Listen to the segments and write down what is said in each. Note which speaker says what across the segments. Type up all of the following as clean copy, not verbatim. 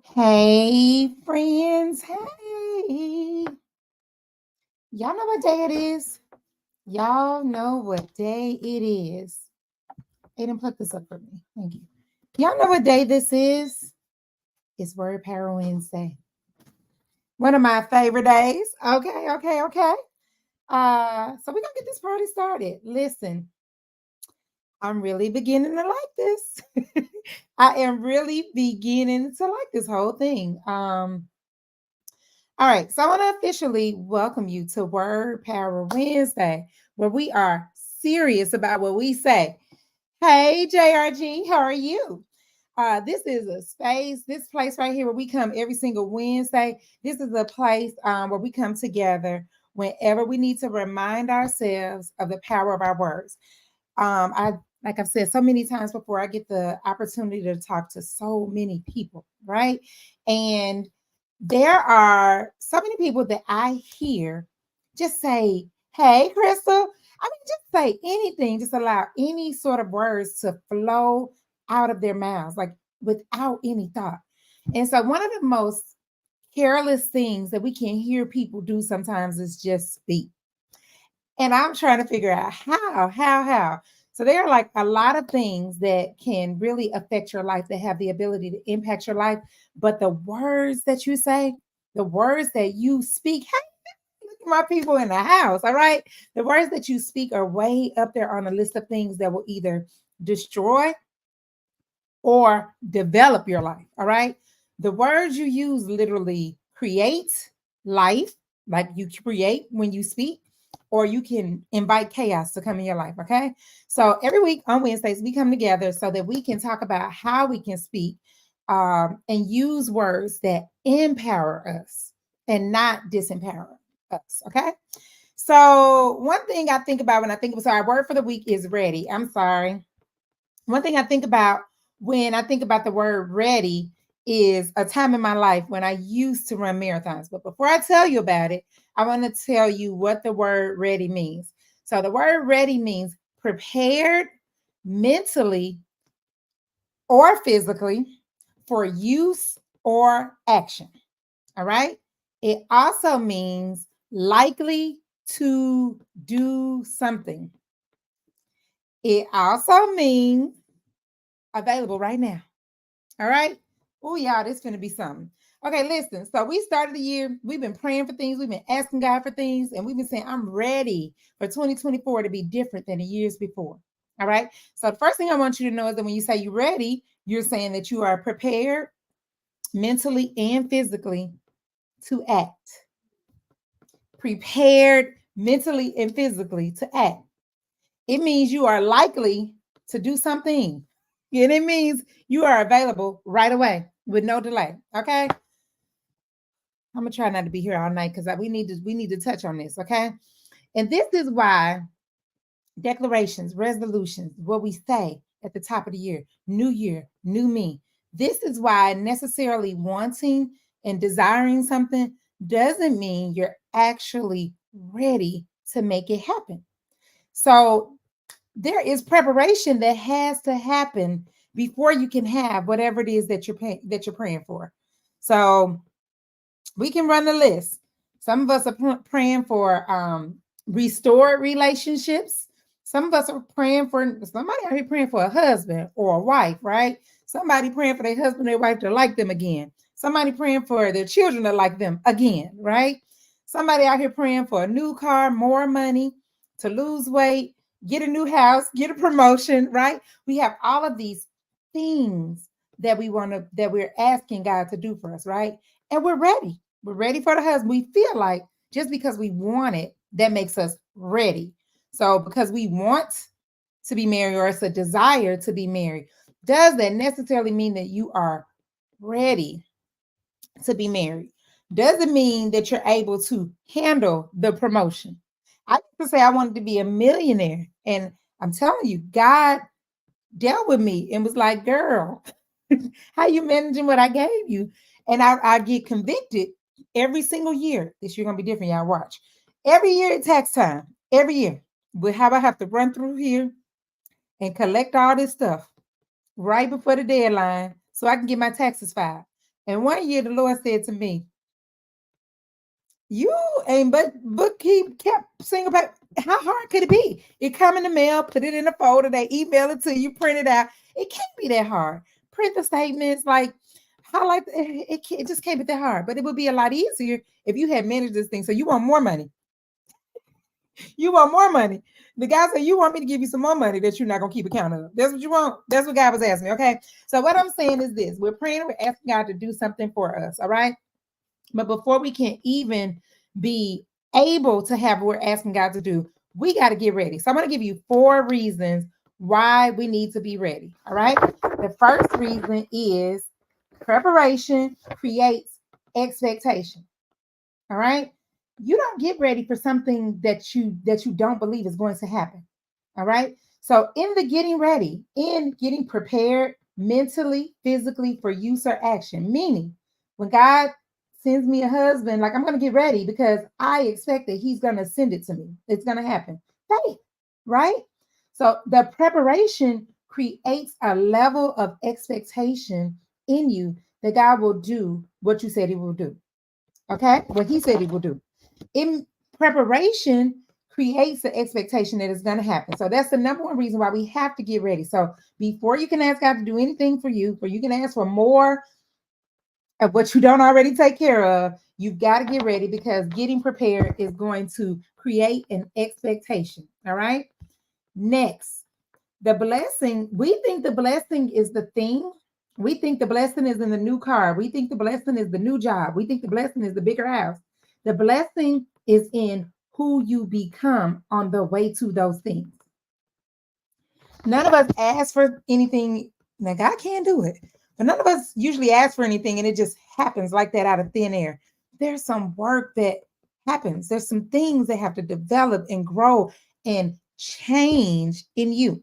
Speaker 1: Hey, friends. Hey. Y'all know what day it is? Y'all know what day it is. Aiden, pluck this up for me. Thank you. Y'all know what day this is? It's Word Power Wednesday. One of my favorite days. Okay. So we're gonna get this party started. Listen, I'm really beginning to like this. I am really beginning to like this whole thing. All right, so I want to officially welcome you to Word Power Wednesday, where we are serious about what we say. Hey, JRG, how are you? This is a space, this place right here where we come every single Wednesday. This is a place where we come together whenever we need to remind ourselves of the power of our words. I like I've said so many times before, I get the opportunity to talk to so many people, right? And there are so many people that I hear just say, "Hey, Crystal." I mean, just say anything, just allow any sort of words to flow out of their mouths, like without any thought. And so, one of the most careless things that we can hear people do sometimes is just speak. And I'm trying to figure out how. So there are like a lot of things that can really affect your life that have the ability to impact your life. But the words that you say, the words that you speak, hey, look at my people in the house, all right? The words that you speak are way up there on the list of things that will either destroy or develop your life, all right? The words you use literally create life, like you create when you speak, or you can invite chaos to come in your life, okay? So every week on Wednesdays, we come together so that we can talk about how we can speak and use words that empower us and not disempower us, okay? So one thing I think about so our word for the week is ready. I'm sorry. One thing I think about when I think about the word ready is a time in my life when I used to run marathons. But before I tell you about it, I want to tell you what the word ready means. So the word ready means prepared mentally or physically for use or action. All right. It also means likely to do something. It also means available right now. All right. Oh, y'all, this gonna be something. Okay, listen. So we started the year. We've been praying for things. We've been asking God for things, and we've been saying, "I'm ready for 2024 to be different than the years before." All right. So the first thing I want you to know is that when you say you're ready, you're saying that you are prepared mentally and physically to act. Prepared mentally and physically to act. It means you are likely to do something. And it means you are available right away with no delay. Okay. I'm gonna try not to be here all night because we need to touch on this. Okay. And this is why declarations, resolutions, what we say at the top of the year, new me. This is why necessarily wanting and desiring something doesn't mean you're actually ready to make it happen. So there is preparation that has to happen before you can have whatever it is that you're praying for. So we can run the list. Some of us are praying for restored relationships. Some of us are praying for somebody out here praying for a husband or a wife, right? Somebody praying for their husband or wife to like them again. Somebody praying for their children to like them again, right? Somebody out here praying for a new car, more money, to lose weight, get a new house, get a promotion, right? We have all of these things that we're asking God to do for us, right? And we're ready. We're ready for the husband. We feel like just because we want it, that makes us ready. So because we want to be married or it's a desire to be married, does that necessarily mean that you are ready to be married? Doesn't mean that you're able to handle the promotion. I used to say I wanted to be a millionaire. And I'm telling you, God dealt with me and was like, girl, how you managing what I gave you? And I get convicted every single year. This year gonna be different, y'all. Watch. Every year at tax time, every year. But how I have to run through here and collect all this stuff right before the deadline so I can get my taxes filed. And one year the Lord said to me, you ain't but kept single paper. How hard could it be? It come in the mail, put it in a folder, they email it to you, print it out. It can't be that hard. Print the statements, like highlight. It just can't be that hard. But it would be a lot easier if you had managed this thing. So you want more money. You want more money. The guy said, you want me to give you some more money that you're not gonna keep account of. That's what you want. That's what God was asking me. Okay. So what I'm saying is this: we're praying, we're asking God to do something for us. All right. But before we can even be able to have what we're asking God to do, we got to get ready. So I'm going to give you 4 reasons why we need to be ready. All right. The first reason is preparation creates expectation. All right. You don't get ready for something that you don't believe is going to happen. All right. So in the getting ready, in getting prepared mentally, physically for use or action, meaning when God sends me a husband, like I'm going to get ready because I expect that he's going to send it to me. It's going to happen. Faith, right? So the preparation creates a level of expectation in you that God will do what you said he will do. Okay? What he said he will do. In preparation creates the expectation that it's going to happen. So that's the number one reason why we have to get ready. So before you can ask God to do anything for you, or you can ask for more of what you don't already take care of, you've got to get ready because getting prepared is going to create an expectation. All right. Next, the blessing. We think the blessing is the thing. We think the blessing is in the new car. We think the blessing is the new job. We think the blessing is the bigger house. The blessing is in who you become on the way to those things. None of us ask for anything. Now, God can do it, but none of us usually ask for anything and it just happens like that out of thin air. There's some work that happens. There's some things that have to develop and grow and change in you.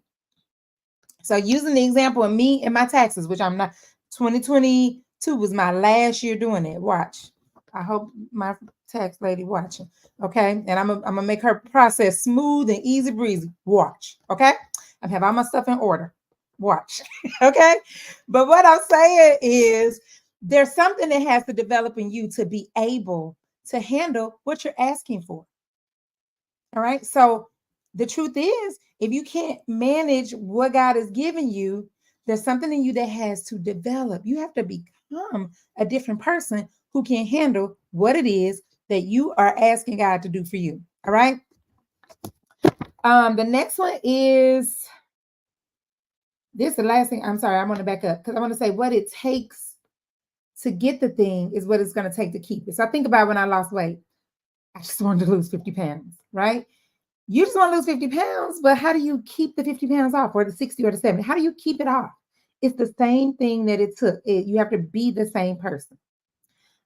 Speaker 1: So using the example of me and my taxes, which I'm not, 2022 was my last year doing it. Watch. I hope my tax lady watching. Okay. And I'm gonna make her process smooth and easy breezy. Watch. Okay. I have all my stuff in order. Watch. Okay. But what I'm saying is there's something that has to develop in you to be able to handle what you're asking for. All right. So the truth is, if you can't manage what God has given you, there's something in you that has to develop. You have to become a different person who can handle what it is that you are asking God to do for you. All right. The next one is this, the last thing. I'm sorry, I want to back up because I want to say what it takes to get the thing is what it's going to take to keep it. So I think about when I lost weight. I just wanted to lose 50 pounds, right? You just want to lose 50 pounds, but how do you keep the 50 pounds off, or the 60 or the 70? How do you keep it off? It's the same thing that it took. You have to be the same person.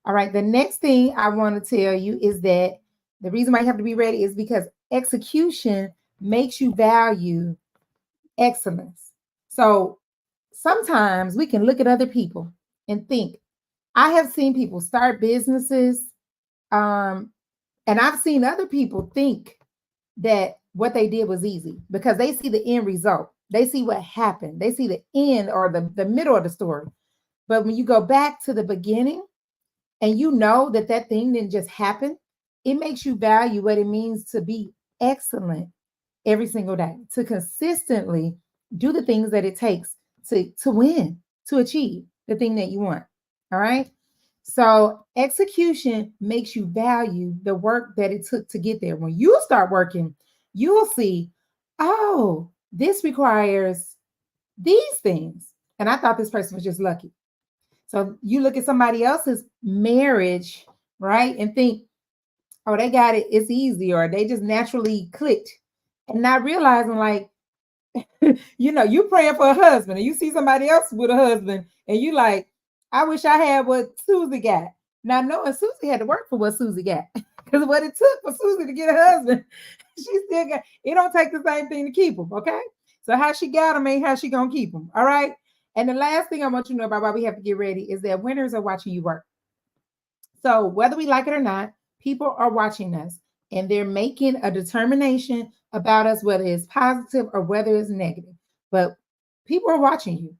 Speaker 1: All right. The next thing I want to tell you is that the reason why you have to be ready is because execution makes you value excellence. So sometimes we can look at other people and think, I have seen people start businesses, and I've seen other people think that what they did was easy because they see the end result. They see what happened. They see the end or the middle of the story. But when you go back to the beginning and you know that that thing didn't just happen, it makes you value what it means to be excellent every single day, to consistently do the things that it takes to win, to achieve the thing that you want. All right. So execution makes you value the work that it took to get there. When you start working, you will see, oh, this requires these things. And I thought this person was just lucky. So you look at somebody else's marriage, right? And think, oh, they got it, it's easy, or they just naturally clicked. And not realizing, like, you praying for a husband and you see somebody else with a husband, and you like, I wish I had what Susie got. Now, knowing Susie had to work for what Susie got, because what it took for Susie to get a husband, she still got it. Don't take the same thing to keep him. Okay. So how she got him ain't how she gonna keep him. All right. And the last thing I want you to know about why we have to get ready is that winners are watching you work. So whether we like it or not, people are watching us and they're making a determination about us, whether it's positive or whether it's negative. But people are watching you.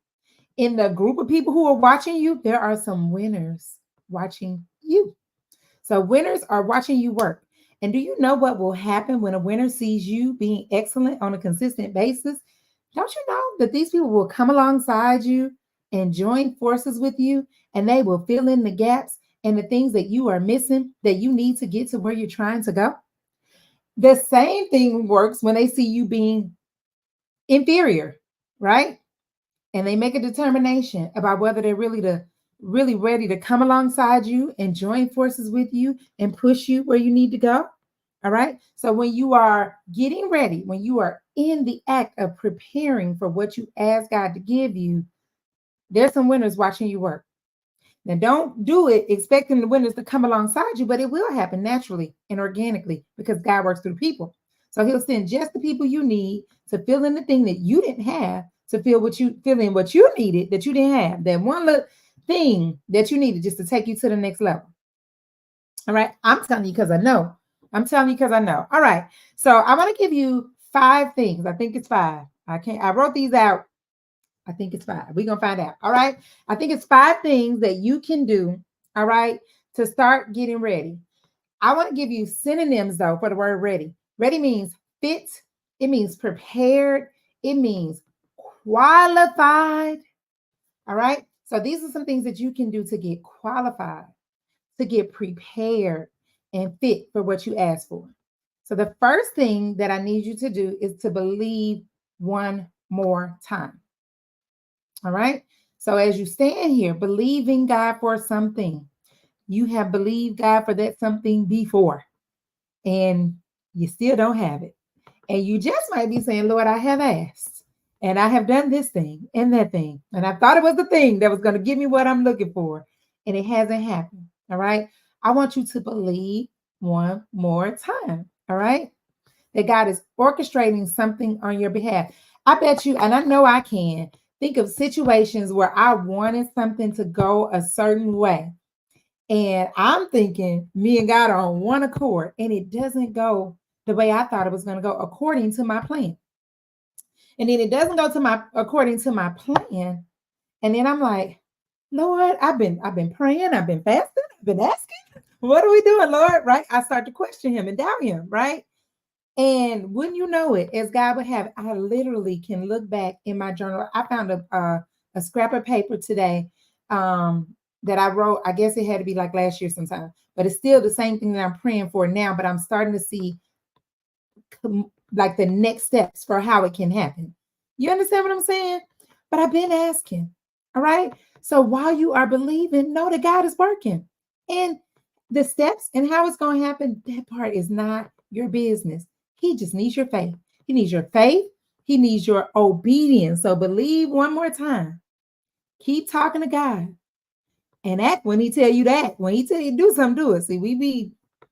Speaker 1: In the group of people who are watching you, there are some winners watching you. So winners are watching you work. And do you know what will happen when a winner sees you being excellent on a consistent basis? Don't you know that these people will come alongside you and join forces with you, and they will fill in the gaps and the things that you are missing that you need to get to where you're trying to go? The same thing works when they see you being inferior, right? And they make a determination about whether they're really ready to come alongside you and join forces with you and push you where you need to go. All right. So when you are getting ready, when you are in the act of preparing for what you ask God to give you, there's some winners watching you work. Now, don't do it expecting the winners to come alongside you, but it will happen naturally and organically because God works through people. So He'll send just the people you need to fill in the thing that you didn't have, to fill in what you needed that you didn't have, that one little thing that you needed just to take you to the next level. All right. I'm telling you because I know. I'm telling you because I know. All right. So I want to give you 5 things. I think it's 5. I wrote these out. I think it's 5. We're going to find out. All right. I think it's 5 things that you can do. All right. To start getting ready. I want to give you synonyms though for the word ready. Ready means fit. It means prepared. It means qualified. All right. So these are some things that you can do to get qualified, to get prepared and fit for what you ask for. So the first thing that I need you to do is to believe one more time. All right. So as you stand here believing God for something, you have believed God for that something before, and you still don't have it. And you just might be saying, Lord, I have asked, and I have done this thing and that thing. And I thought it was the thing that was going to give me what I'm looking for, and it hasn't happened. All right. I want you to believe one more time. All right. That God is orchestrating something on your behalf. I bet you, and I know I can, think of situations where I wanted something to go a certain way. And I'm thinking me and God are on one accord, and it doesn't go the way I thought it was going to go according to my plan. And then it doesn't go to my according to my plan. And then I'm like, Lord, I've been praying, I've been fasting, I've been asking, what are we doing, Lord? Right? I start to question him and doubt him, right? And wouldn't you know it, as God would have it, I literally can look back in my journal. I found a scrap of paper today that I wrote. I guess it had to be like last year sometime, but it's still the same thing that I'm praying for now. But I'm starting to see like the next steps for how it can happen. You understand what I'm saying? But I've been asking. All right. So while you are believing, know that God is working. And the steps and how it's going to happen, that part is not your business. He just needs your faith. He needs your faith. He needs your obedience. So believe one more time. Keep talking to God and act when he tell you that. When he tell you do something, do it. See, we be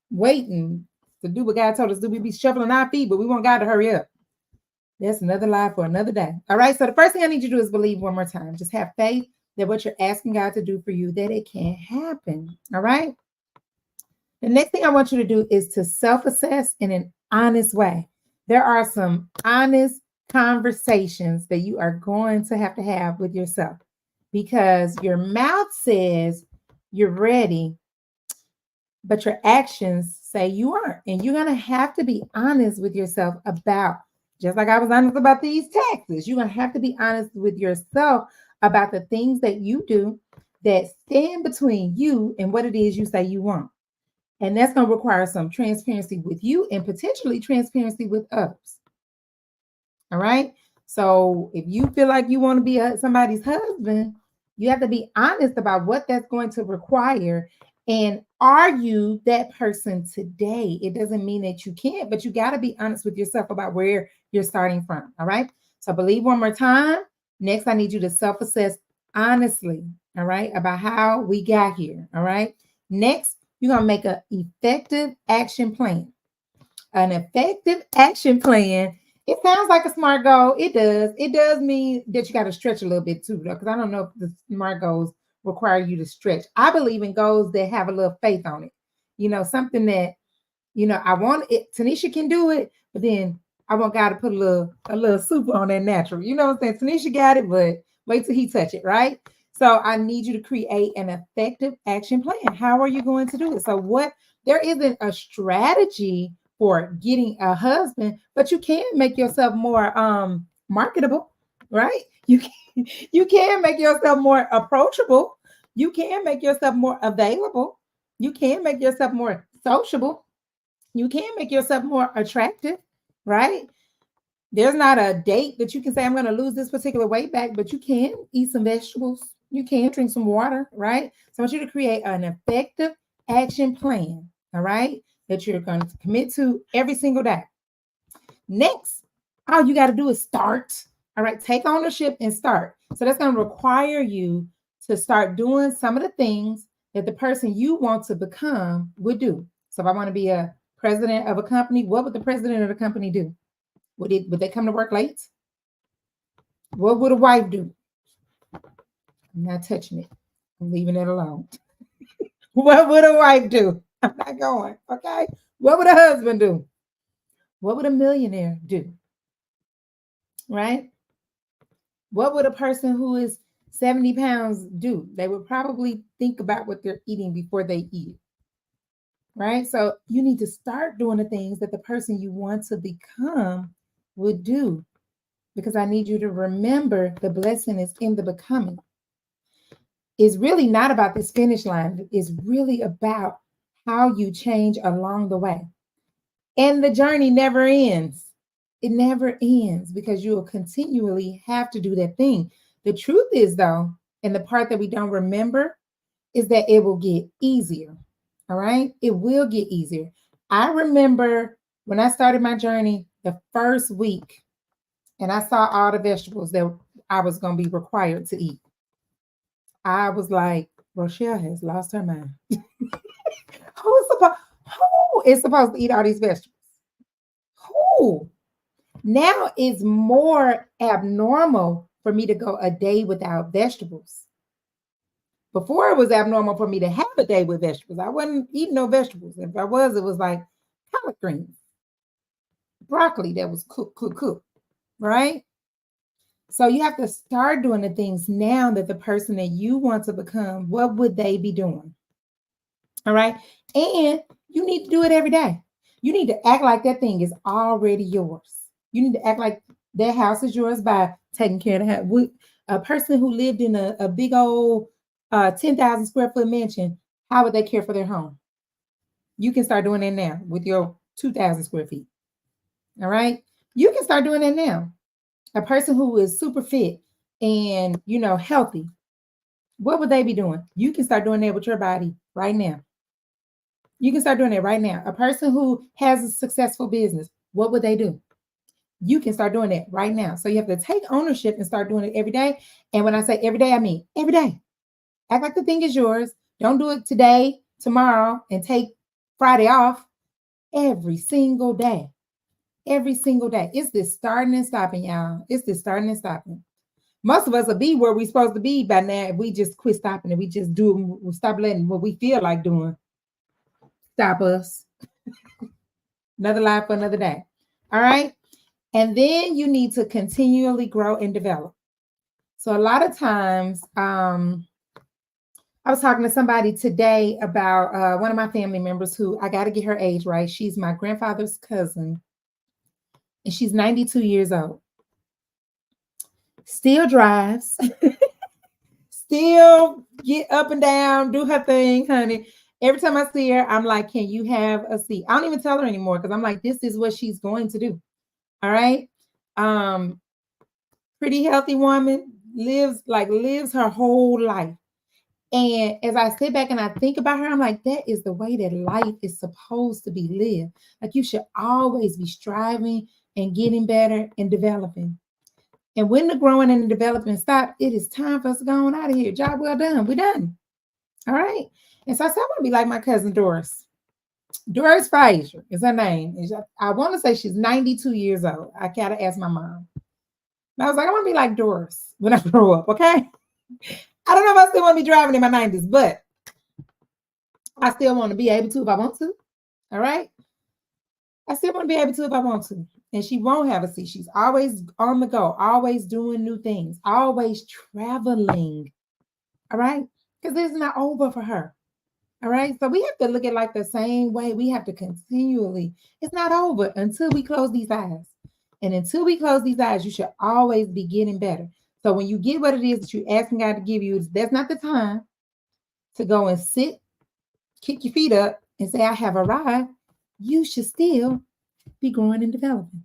Speaker 1: waiting to do what God told us to do. We be shuffling our feet, but we want God to hurry up. That's another lie for another day. All right. So the first thing I need you to do is believe one more time. Just have faith that what you're asking God to do for you, that it can happen. All right. The next thing I want you to do is to self-assess in an honest way. There are some honest conversations that you are going to have with yourself, because your mouth says you're ready, but your actions say you aren't. And you're going to have to be honest with yourself about, just like I was honest about these taxes, you're going to have to be honest with yourself about the things that you do that stand between you and what it is you say you want. And that's going to require some transparency with you and potentially transparency with others. All right. So if you feel like you want to be somebody's husband, you have to be honest about what that's going to require. And are you that person today? It doesn't mean that you can't, but you got to be honest with yourself about where you're starting from. All right. So believe one more time. Next, I need you to self-assess honestly. All right. About how we got here. All right. Next, you're going to make an effective action plan. An effective action plan. It sounds like a SMART goal. It does. It does mean that you got to stretch a little bit too, though, because I don't know if the SMART goals require you to stretch. I believe in goals that have a little faith on it. You know, something that, you know, I want it. Tanisha can do it, but then I want God to put a little super on that natural. You know what I'm saying? Tanisha got it, but Wait till he touch it, right? So I need you to create an effective action plan. How are you going to do it? So what there isn't a strategy for getting a husband, but you can make yourself more marketable, right? You can make yourself more approachable. You can make yourself more available. You can make yourself more sociable. You can make yourself more attractive, right? There's not a date that you can say, I'm going to lose this particular weight back, but you can eat some vegetables. You can drink some water, right? So I want you to create an effective action plan, all right, that you're going to commit to every single day. Next, all you got to do is start. All right, take ownership and start. So that's going to require you to start doing some of the things that the person you want to become would do. So if I want to be a president of a company, what would the president of the company do? Would they come to work late? What would a wife do? I'm not touching it. I'm leaving it alone. What would a wife do? I'm not going. Okay. What would a husband do? What would a millionaire do? Right? What would a person who is 70 pounds do? They would probably think about what they're eating before they eat. Right? So you need to start doing the things that the person you want to become would do, because I need you to remember the blessing is in the becoming. It's really not about this finish line. It's really about how you change along the way. And the journey never ends. It never ends because you will continually have to do that thing. The truth is, though, and the part that we don't remember is that it will get easier. All right? It will get easier. I remember when I started my journey the first week and I saw all the vegetables that I was going to be required to eat. I was like, Rochelle has lost her mind. Who is supposed to eat all these vegetables? Who? Now it's more abnormal for me to go a day without vegetables. Before it was abnormal for me to have a day with vegetables. I wasn't eating no vegetables. If I was, it was like collard greens, broccoli that was cooked, right? So you have to start doing the things now that the person that you want to become, what would they be doing? All right. And you need to do it every day. You need to act like that thing is already yours. You need to act like that house is yours by taking care of the house. A person who lived in a big old 10,000 square foot mansion, how would they care for their home? You can start doing that now with your 2,000 square feet. All right. You can start doing that now. A person who is super fit and, healthy, what would they be doing? You can start doing that with your body right now. You can start doing it right now. A person who has a successful business, what would they do? You can start doing that right now. So you have to take ownership and start doing it every day. And when I say every day, I mean every day. Act like the thing is yours. Don't do it today, tomorrow, and take Friday off. Every single day. Every single day. It's this starting and stopping, y'all. It's this starting and stopping. Most of us will be where we're supposed to be by now if we just quit stopping and we just do, we'll stop letting what we feel like doing stop us. Another life for another day. All right. And then you need to continually grow and develop. So a lot of times, I was talking to somebody today about one of my family members who, I got to get her age right. She's my grandfather's cousin, and she's 92 years old. Still drives, still get up and down, do her thing, honey. Every time I see her, I'm like, can you have a seat? I don't even tell her anymore because I'm like, this is what she's going to do. All right. Pretty healthy woman, lives her whole life. And as I sit back and I think about her, I'm like, that is the way that life is supposed to be lived. Like you should always be striving and getting better and developing. And when the growing and the developing stop, it is time for us to go on out of here. Job well done. We're done. All right. And so I said, I want to be like my cousin Doris. Doris Frazier is her name. I want to say she's 92 years old. I gotta ask my mom. And I was like, I want to be like Doris when I grow up, okay? I don't know if I still want to be driving in my 90s, but I still want to be able to if I want to. All right? I still want to be able to if I want to. and she won't have a seat. She's always on the go, always doing new things, always traveling. All right. Because it's not over for her. All right. So we have to look at like the same way. We have to continually, it's not over until we close these eyes. And until we close these eyes, you should always be getting better. So when you get what it is that you're asking God to give you, that's not the time to go and sit, kick your feet up, and say, I have arrived. You should still be growing and developing.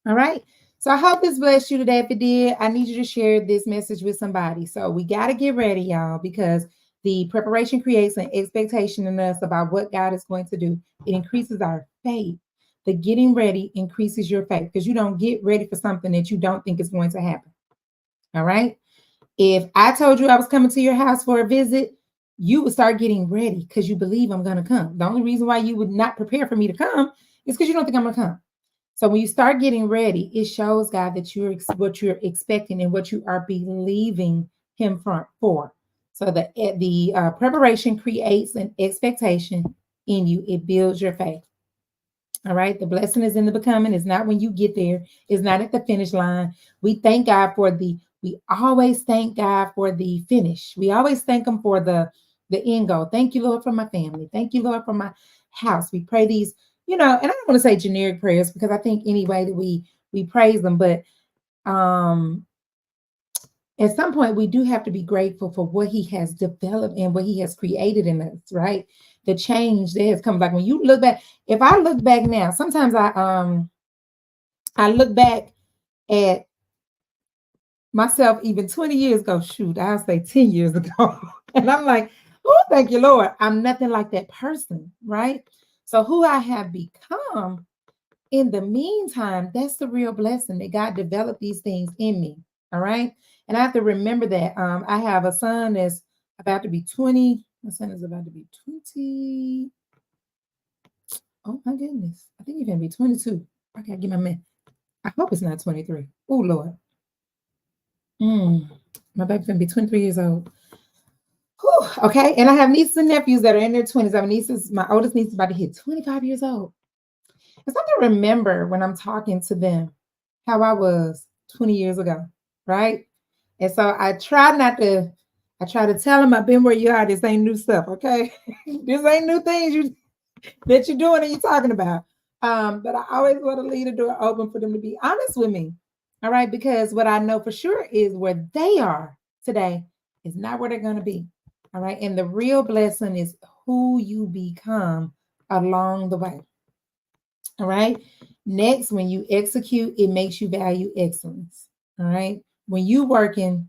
Speaker 1: All right. So I hope this blessed you today. If it did, I need you to share this message with somebody. So we got to get ready, y'all, because the preparation creates an expectation in us about what God is going to do. It increases our faith. The getting ready increases your faith because you don't get ready for something that you don't think is going to happen. All right. If I told you I was coming to your house for a visit, you would start getting ready because you believe I'm going to come. The only reason why you would not prepare for me to come is because you don't think I'm going to come. So when you start getting ready, it shows God that you're what you're expecting and what you are believing Him for. So the preparation creates an expectation in you. It builds your faith. All right. The blessing is in the becoming. It's not when you get there. It's not at the finish line. We thank God for we always thank God for the finish. We always thank Him for the end goal. Thank you, Lord, for my family. Thank you, Lord, for my house. We pray these, and I don't want to say generic prayers because I think anyway that we praise them, but at some point we do have to be grateful for what He has developed and what He has created in us, right? The change that has come. Like when you look back, if I look back now, sometimes I look back at myself even 20 years ago, shoot, I'll say 10 years ago. And I'm like, oh, thank you, Lord. I'm nothing like that person, right? So who I have become in the meantime, that's the real blessing that God developed these things in me. All right. And I have to remember that I have a son that's about to be 20. My son is about to be 20. Oh my goodness. I think he's gonna be 22. I gotta get my man. I hope it's not 23. Oh Lord. My baby's gonna be 23 years old. Whew, okay. And I have nieces and nephews that are in their 20s. I have nieces, my oldest niece is about to hit 25 years old. And so I can remember when I'm talking to them how I was 20 years ago, right? And so I try to tell them I've been where you are. This ain't new stuff, okay? This ain't new things that you're doing and you're talking about. But I always want to leave the door open for them to be honest with me. All right, because what I know for sure is where they are today is not where they're going to be. All right. And the real blessing is who you become along the way. All right. Next, when you execute, it makes you value excellence. All right. When you working,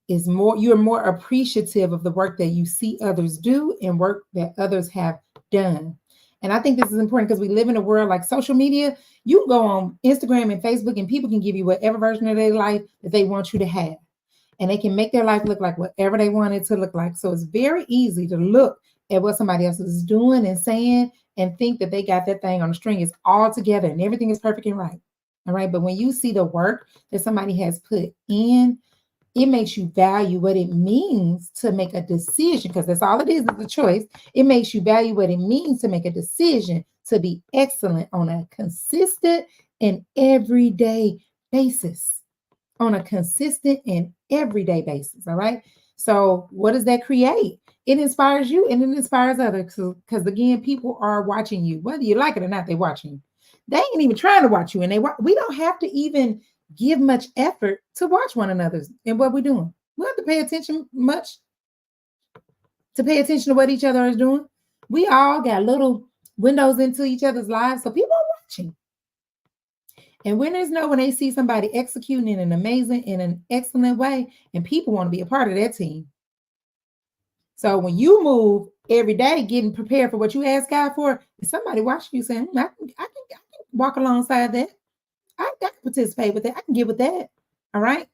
Speaker 1: you're more appreciative of the work that you see others do and work that others have done. And I think this is important because we live in a world like social media. You can go on Instagram and Facebook and people can give you whatever version of their life that they want you to have. And they can make their life look like whatever they want it to look like. So it's very easy to look at what somebody else is doing and saying and think that they got that thing on the string. It's all together and everything is perfect and right. All right. But when you see the work that somebody has put in, it makes you value what it means to make a decision, because that's all it is a choice. It makes you value what it means to make a decision to be excellent on a consistent and everyday basis. On a consistent and everyday basis. All right. So what does that create? It inspires you and it inspires others because again, people are watching you, whether you like it or not, they're watching you. They ain't even trying to watch you, and we don't have to even give much effort to watch one another's and what we're doing. We don't have to pay attention much to pay attention to what each other is doing. We all got little windows into each other's lives, so people are watching. And winners know when they see somebody executing in an amazing, in an excellent way, and people want to be a part of that team. So when you move every day, getting prepared for what you ask God for, and somebody watching you saying, I can walk alongside that. I can participate with that. I can get with that. All right.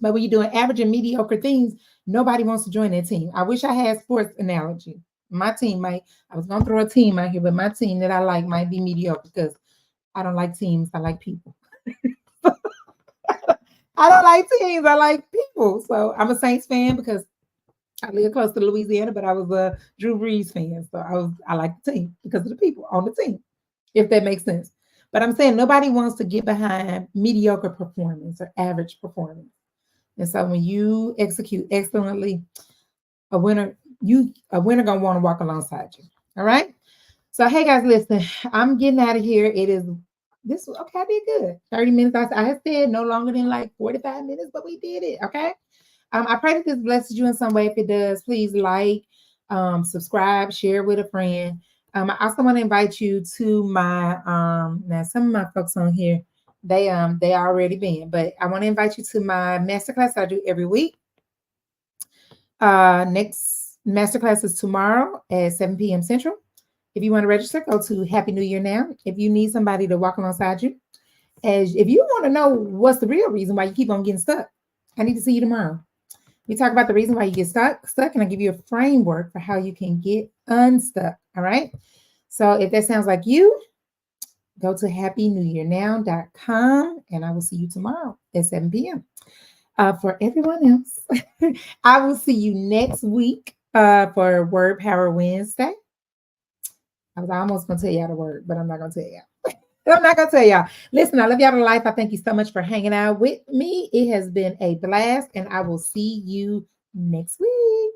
Speaker 1: But when you're doing average and mediocre things, nobody wants to join that team. I wish I had sports analogy. My team I was going to throw a team out here, but my team that I like might be mediocre because I don't like teams. I like people. I don't like teams. I like people. So I'm a Saints fan because I live close to Louisiana, but I was a Drew Brees fan. So I like the team because of the people on the team, if that makes sense. But I'm saying nobody wants to get behind mediocre performance or average performance. And so when you execute excellently, a winner gonna want to walk alongside you. All right. So hey guys, listen, I'm getting out of here. It is this okay, I did good. 30 minutes. I had said no longer than like 45 minutes, but we did it. Okay. I pray that this blesses you in some way. If it does, please like, subscribe, share with a friend. I also want to invite you to my now some of my folks on here, they already been, but I want to invite you to my masterclass I do every week. Next masterclass is tomorrow at 7 p.m. Central. If you want to register, go to Happy New Year now. If you need somebody to walk alongside you, as if you want to know what's the real reason why you keep on getting stuck, I need to see you tomorrow. We talk about the reason why you get stuck, and I give you a framework for how you can get unstuck. All right. So if that sounds like you, go to happynewyearnow.com and I will see you tomorrow at 7 p.m. For everyone else, I will see you next week for Word Power Wednesday. I was almost going to tell y'all the word, but I'm not going to tell y'all. I'm not going to tell y'all. Listen, I love y'all to life. I thank you so much for hanging out with me. It has been a blast, and I will see you next week.